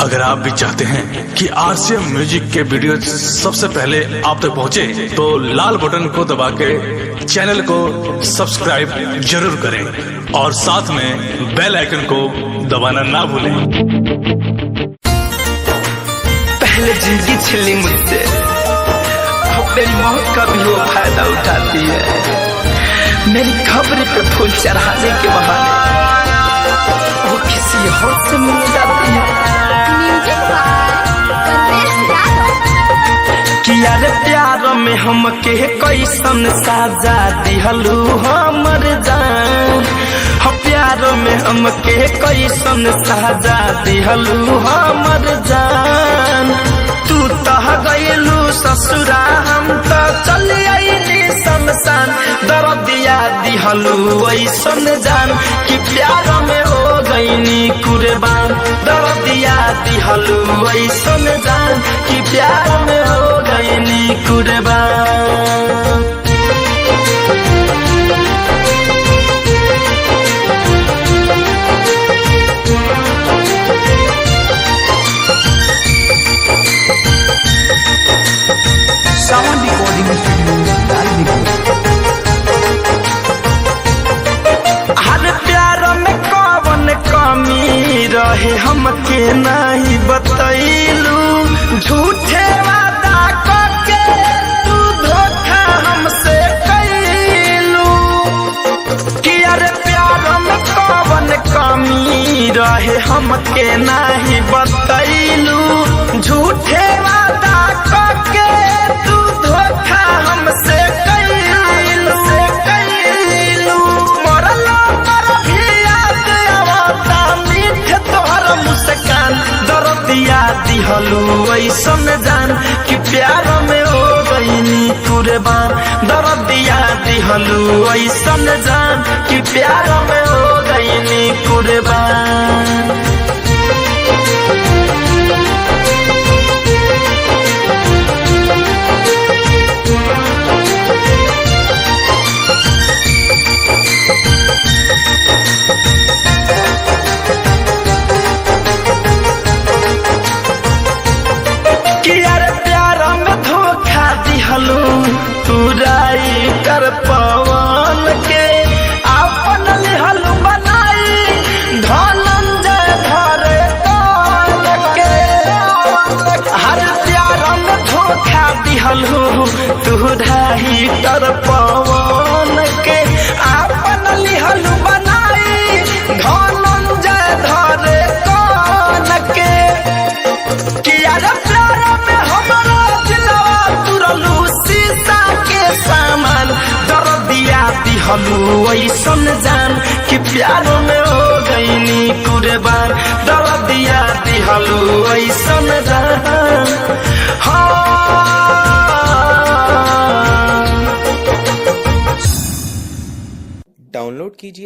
अगर आप भी चाहते हैं कि आरसीएम म्यूजिक के वीडियो सबसे पहले आप तक पहुंचे, तो लाल बटन को दबा के चैनल को सब्सक्राइब जरूर करें और साथ में बेल आइकन को दबाना ना भूलें। पहले जिंदगी छिली मुझसे, अब मेरी मौत का भी वो फायदा उठाती है। मेरी खबर पे फूल चढ़ाने के बहाने वो किसी और से मिल जाती है। किया रे प्यार में हम के कैसन साजा दिहलू हमर जान, प्यार में हम के कैसन साजा दिहलू हमर जान। तू तह गइलू ससुरा, हम तो चली आईली शमशान। दर्दिया दिहलू ऐसन जान कि प्यार में हो गईनी कुर्बान। दर्दिया दिहलू ऐसन जान कि प्यार में हो गईनी कुर्बान। सावन रिकॉर्डिंग स्टूडियो हर प्यार में कौन कमी रहे हमके नहीं बतैलू। झूठे वादा करके तू धोखा हमसे कैलू। कि अरे प्यार में कौन कमी रहे हमके नहीं बतैलू। झूठे वादा करके तू धोखा हमसे कैलू। मरला पर भी याद आवता मीठे तोहर मुस्कान। दर्दिया दिहलू ऐसन जान कि प्यार में हो गईनी कुर्बान। दर्दिया दिहलू ऐसन जान कि प्यार में हो गईनी कुर्बान। तू राइटर पवन के अपन लिहलू बनाई। धनंजय धरे काल के हर प्यार में धोखा दिहलू। तू राइटर पवन के अपन लिहलू बनाई। धनंजय धरे काल के किया रे प्यार में हमारा दिलवा तुरलू शीशा के सामान। दर्दिया दिहलू ऐसन जान कि प्यार में हो गईनी कुर्बान। दर्दिया दिहलू ऐसन जान। डाउनलोड कीजिए